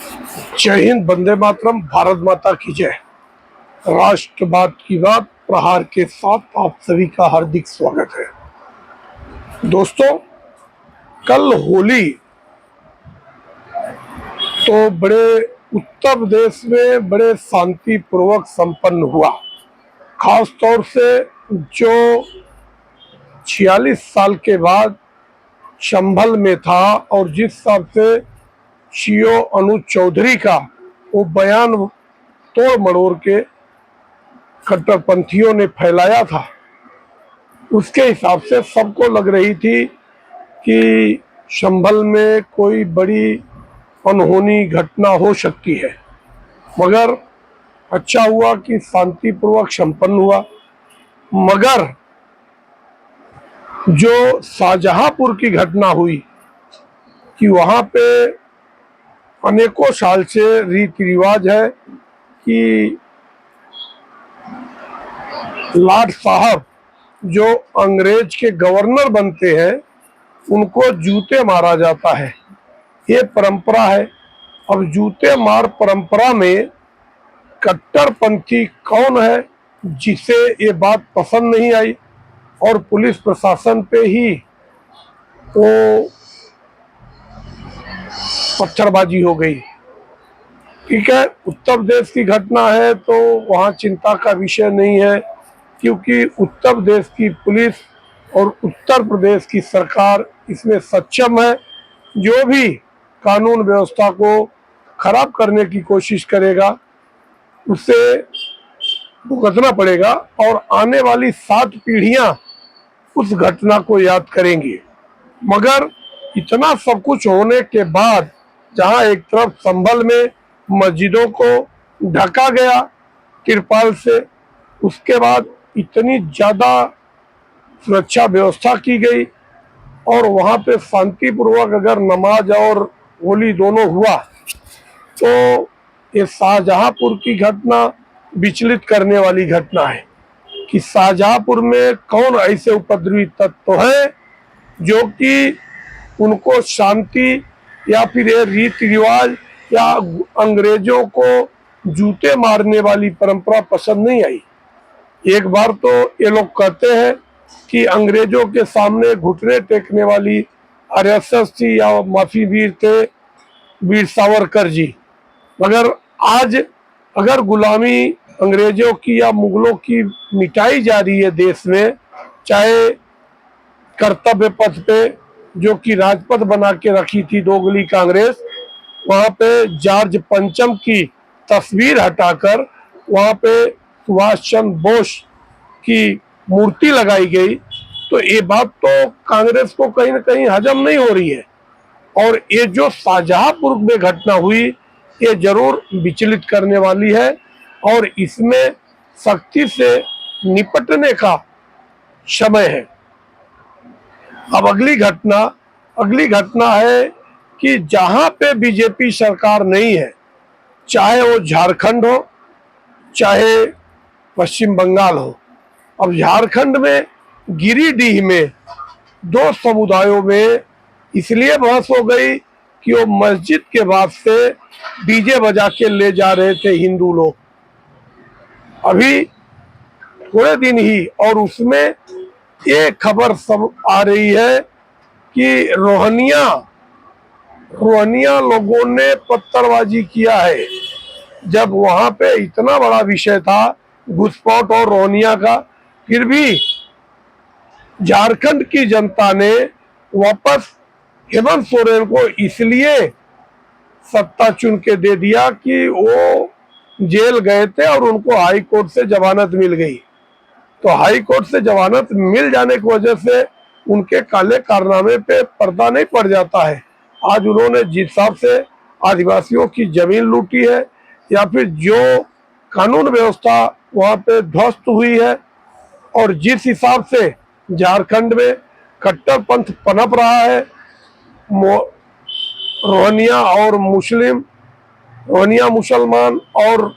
जय हिंद, वंदे मातरम, भारत माता की जय। राष्ट्रवाद की बात प्रहार के साथ आप सभी का हार्दिक स्वागत है। दोस्तों, कल होली तो बड़े उत्तर प्रदेश में बड़े शांतिपूर्वक संपन्न हुआ। खास तौर से जो 46 साल के बाद संभल में था और जिस हिसाब से सीओ अनुज चौधरी का वो बयान तोड़ मरोड़ के कट्टरपंथियों ने फैलाया था, उसके हिसाब से सबको लग रही थी कि संभल में कोई बड़ी अनहोनी घटना हो सकती है। मगर अच्छा हुआ कि शांतिपूर्वक संपन्न हुआ। मगर जो शाहजहांपुर की घटना हुई कि वहाँ पे अनेकों साल से रीति रिवाज है कि लाट साहब जो अंग्रेज के गवर्नर बनते हैं उनको जूते मारा जाता है, ये परंपरा है। अब जूते मार परंपरा में कट्टरपंथी कौन है जिसे ये बात पसंद नहीं आई और पुलिस प्रशासन पे ही वो पत्थरबाजी हो गई। ठीक है, उत्तर प्रदेश की घटना है तो वहाँ चिंता का विषय नहीं है, क्योंकि उत्तर प्रदेश की पुलिस और उत्तर प्रदेश की सरकार इसमें सक्षम है। जो भी कानून व्यवस्था को खराब करने की कोशिश करेगा उसे भुगतना पड़ेगा और आने वाली 7 पीढ़ियां उस घटना को याद करेंगी। मगर इतना सब कुछ होने के बाद जहां एक तरफ संभल में मस्जिदों को ढका गया तिरपाल से, उसके बाद इतनी ज्यादा सुरक्षा व्यवस्था की गई और वहां पे शांतिपूर्वक अगर नमाज और होली दोनों हुआ तो ये शाहजहांपुर की घटना विचलित करने वाली घटना है कि शाहजहांपुर में कौन ऐसे उपद्रवी तत्व है जो कि उनको शांति या फिर ये रीति रिवाज या अंग्रेजों को जूते मारने वाली परंपरा पसंद नहीं आई। एक बार तो ये लोग कहते हैं कि अंग्रेजों के सामने घुटने टेकने वाली आरएसएस थी या माफी वीर थे वीर सावरकर जी। मगर आज अगर गुलामी अंग्रेजों की या मुगलों की मिटाई जा रही है देश में, चाहे कर्तव्य पथ पे जो कि राजपथ बना के रखी थी दोगली कांग्रेस, वहां पे जॉर्ज पंचम की तस्वीर हटाकर वहां पे सुभाष चंद्र बोस की मूर्ति लगाई गई, तो ये बात तो कांग्रेस को कहीं ना कहीं हजम नहीं हो रही है। और ये जो शाहजहांपुर में घटना हुई ये जरूर विचलित करने वाली है और इसमें सख्ती से निपटने का समय है। अब अगली घटना है कि जहां पे बीजेपी सरकार नहीं है, चाहे वो झारखंड हो चाहे पश्चिम बंगाल हो। अब झारखंड में गिरिडीह में 2 समुदायों में इसलिए बहस हो गई कि वो मस्जिद के बाद से डीजे बजा के ले जा रहे थे हिंदू लोग अभी थोड़े दिन ही, और उसमें ये खबर सब आ रही है कि रोहनिया लोगों ने पत्थरबाजी किया है। जब वहां पे इतना बड़ा विषय था घुसपैठ और रोहनिया का, फिर भी झारखंड की जनता ने वापस हेमंत सोरेन को इसलिए सत्ता चुन के दे दिया कि वो जेल गए थे और उनको हाई कोर्ट से जमानत मिल गई। तो हाई कोर्ट से जमानत मिल जाने की वजह से उनके काले कारनामे पे पर्दा नहीं पड़ जाता है। आज उन्होंने जिस हिसाब से आदिवासियों की जमीन लूटी है या फिर जो कानून व्यवस्था वहाँ पे ध्वस्त हुई है और जिस हिसाब से झारखंड में कट्टरपंथ पनप रहा है, रोहनिया मुसलमान और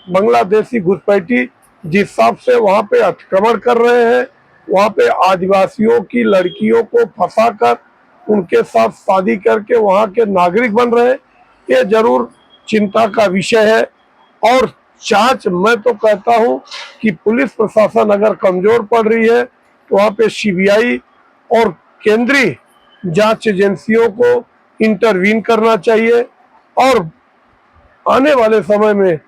बांग्लादेशी घुसपैठी जिस हिसाब से वहाँ पे अतिक्रमण कर रहे हैं, वहाँ पे आदिवासियों की लड़कियों को फंसाकर उनके साथ शादी करके वहाँ के नागरिक बन रहे हैं, ये जरूर चिंता का विषय है। और जांच, मैं तो कहता हूं कि पुलिस प्रशासन अगर कमजोर पड़ रही है तो वहां पे सीबीआई और केंद्रीय जांच एजेंसियों को इंटरवीन करना चाहिए। और आने वाले समय में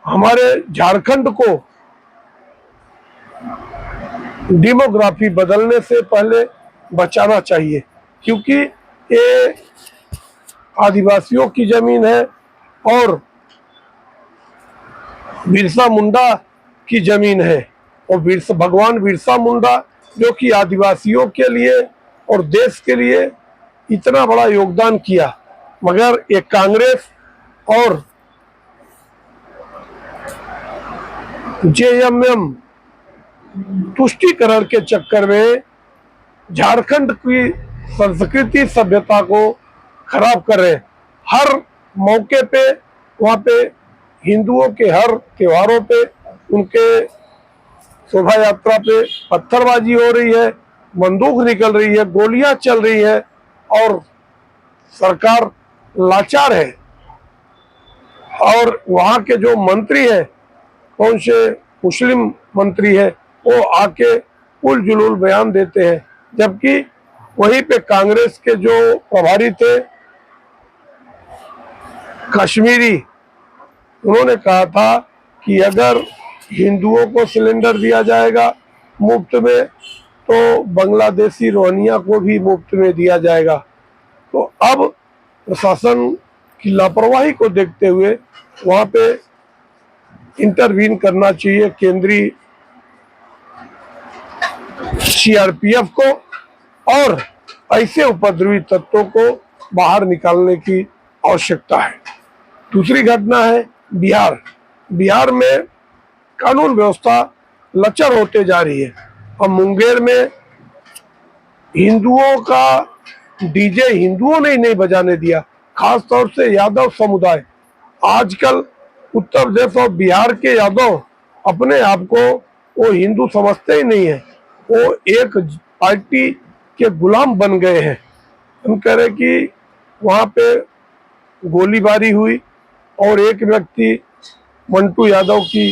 हमारे झारखंड को डेमोग्राफी बदलने से पहले बचाना चाहिए, क्योंकि ये आदिवासियों की जमीन है और बिरसा मुंडा की जमीन है। और भगवान बिरसा मुंडा जो कि आदिवासियों के लिए और देश के लिए इतना बड़ा योगदान किया, मगर ये कांग्रेस और जेएमएम तुष्टीकरण के चक्कर में झारखंड की संस्कृति सभ्यता को खराब कर रहे। हर मौके पे वहाँ पे हिंदुओं के हर त्योहारों पे, उनके शोभा यात्रा पे पत्थरबाजी हो रही है, बंदूक निकल रही है, गोलियां चल रही है और सरकार लाचार है। और वहाँ के जो मंत्री है, कौन से मुस्लिम मंत्री है, वो आके उल जुलूल बयान देते हैं, जबकि वहीं पे कांग्रेस के जो प्रभारी थे कश्मीरी, उन्होंने कहा था कि अगर हिंदुओं को सिलेंडर दिया जाएगा मुफ्त में तो बांग्लादेशी रोहिंग्या को भी मुफ्त में दिया जाएगा। तो अब प्रशासन की लापरवाही को देखते हुए वहाँ पे इंटरवीन करना चाहिए केंद्रीय सीआरपीएफ को, और ऐसे उपद्रवी तत्वों को बाहर निकालने की आवश्यकता है। दूसरी घटना है बिहार। बिहार में कानून व्यवस्था लचर होते जा रही है। अब मुंगेर में हिंदुओं का डीजे हिंदुओं ने ही नहीं बजाने दिया, खास तौर से यादव समुदाय। आजकल उत्तर प्रदेश और बिहार के यादव अपने आप को वो हिंदू समझते ही नहीं है, वो एक पार्टी के गुलाम बन गए हैं। हम कह रहे कि वहाँ पे गोलीबारी हुई और एक व्यक्ति मंटू यादव की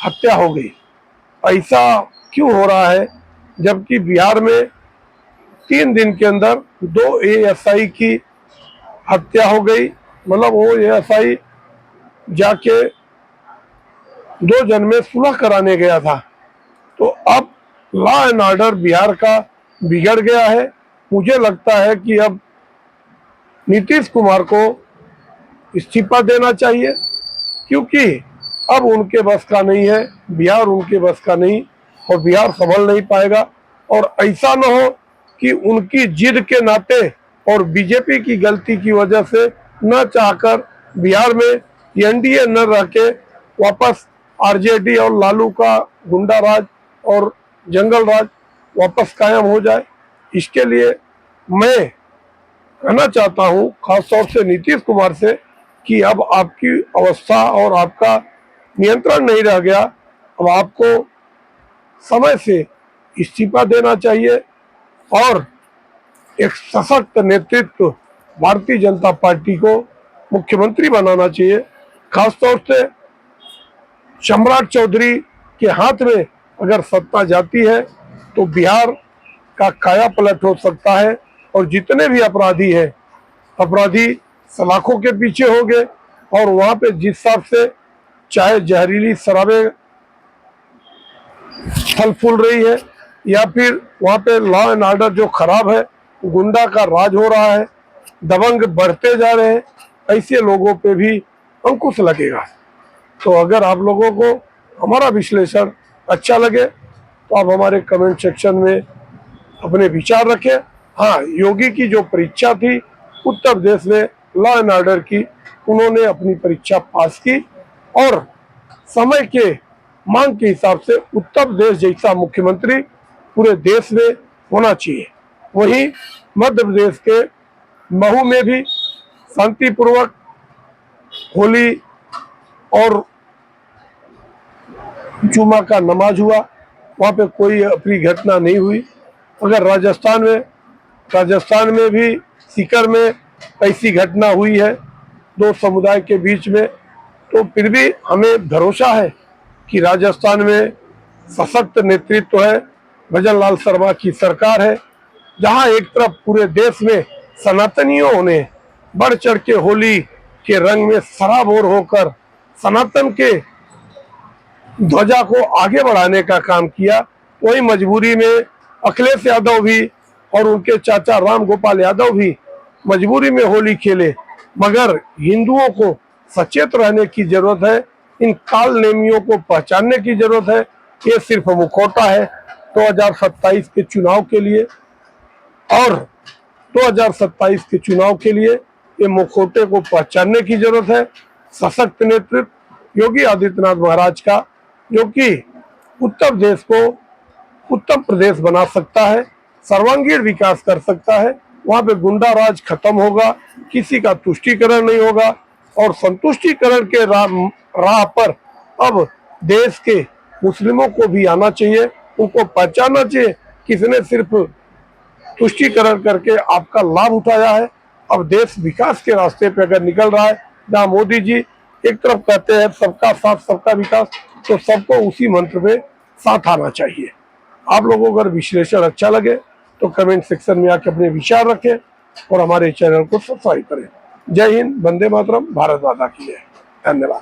हत्या हो गई। ऐसा क्यों हो रहा है, जबकि बिहार में 3 दिन के अंदर 2 एएसआई की हत्या हो गई। मतलब वो एएसआई जाके 2 जन में सुलह कराने गया था। तो अब लॉ एंड ऑर्डर बिहार का बिगड़ गया है। मुझे लगता है कि अब नीतीश कुमार को इस्तीफा देना चाहिए, क्योंकि अब उनके बस का नहीं है, बिहार उनके बस का नहीं, और बिहार संभल नहीं पाएगा। और ऐसा न हो कि उनकी जिद के नाते और बीजेपी की गलती की वजह से न चाहकर बिहार में एनडीए न रह के वापस आरजेडी और लालू का गुंडा राज और जंगल राज वापस कायम हो जाए। इसके लिए मैं कहना चाहता हूं खासतौर से नीतीश कुमार से कि अब आपकी अवस्था और आपका नियंत्रण नहीं रह गया, अब आपको समय से इस्तीफा देना चाहिए और एक सशक्त नेतृत्व भारतीय जनता पार्टी को मुख्यमंत्री बनाना चाहिए। खासतौर से सम्राट चौधरी के हाथ में अगर सत्ता जाती है तो बिहार का काया पलट हो सकता है, और जितने भी अपराधी हैं, अपराधी सलाखों के पीछे होंगे। और वहाँ पे जिस हिसाब से चाहे जहरीली शराबें फल फूल रही है, या फिर वहाँ पे लॉ एंड ऑर्डर जो खराब है, गुंडा का राज हो रहा है, दबंग बढ़ते जा रहे हैं, ऐसे लोगों पे भी अंकुश लगेगा। तो अगर आप लोगों को हमारा विश्लेषण अच्छा लगे तो आप हमारे कमेंट सेक्शन में अपने विचार रखें। हाँ, योगी की जो परीक्षा थी उत्तर प्रदेश में लॉ एंड ऑर्डर की, उन्होंने अपनी परीक्षा पास की, और समय के मांग के हिसाब से उत्तर प्रदेश जैसा मुख्यमंत्री पूरे देश में होना चाहिए। वहीं मध्य प्रदेश के महू में भी शांतिपूर्वक होली और जुमा का नमाज हुआ, वहाँ पे कोई अप्रिय घटना नहीं हुई। अगर राजस्थान में भी सीकर में ऐसी घटना हुई है, दो समुदाय के बीच में, तो फिर भी हमें भरोसा है कि राजस्थान में सशक्त नेतृत्व है, भजन लाल शर्मा की सरकार है, जहां एक तरफ पूरे देश में सनातनियों ने बढ़ चढ़ के होली के रंग में सराबोर होकर सनातन के ध्वजा को आगे बढ़ाने का काम किया, वही मजबूरी में अखिलेश यादव भी और उनके चाचा राम गोपाल यादव भी मजबूरी में होली खेले। मगर हिंदुओं को सचेत रहने की जरूरत है, इन काल नेमियों को पहचानने की जरूरत है। ये सिर्फ मुखौटा है 2027 के चुनाव के लिए, और 2027 के चुनाव के लिए ये मुखौटे को पहचानने की जरूरत है। सशक्त नेतृत्व योगी आदित्यनाथ महाराज का, जो कि उत्तर प्रदेश को उत्तर प्रदेश बना सकता है, सर्वांगीण विकास कर सकता है। वहां पे गुंडा राज खत्म होगा, किसी का तुष्टीकरण नहीं होगा, और संतुष्टीकरण के राह पर अब देश के मुस्लिमों को भी आना चाहिए, उनको पहचानना चाहिए किसने सिर्फ तुष्टीकरण करके आपका लाभ उठाया है। अब देश विकास के रास्ते पे अगर निकल रहा है, जहाँ मोदी जी एक तरफ कहते हैं सबका साथ सबका विकास, तो सबको उसी मंत्र पे साथ आना चाहिए। आप लोगों को अगर विश्लेषण अच्छा लगे तो कमेंट सेक्शन में आके अपने विचार रखें और हमारे चैनल को सब्सक्राइब करें। जय हिंद, वंदे मातरम, भारत माता की जय। धन्यवाद।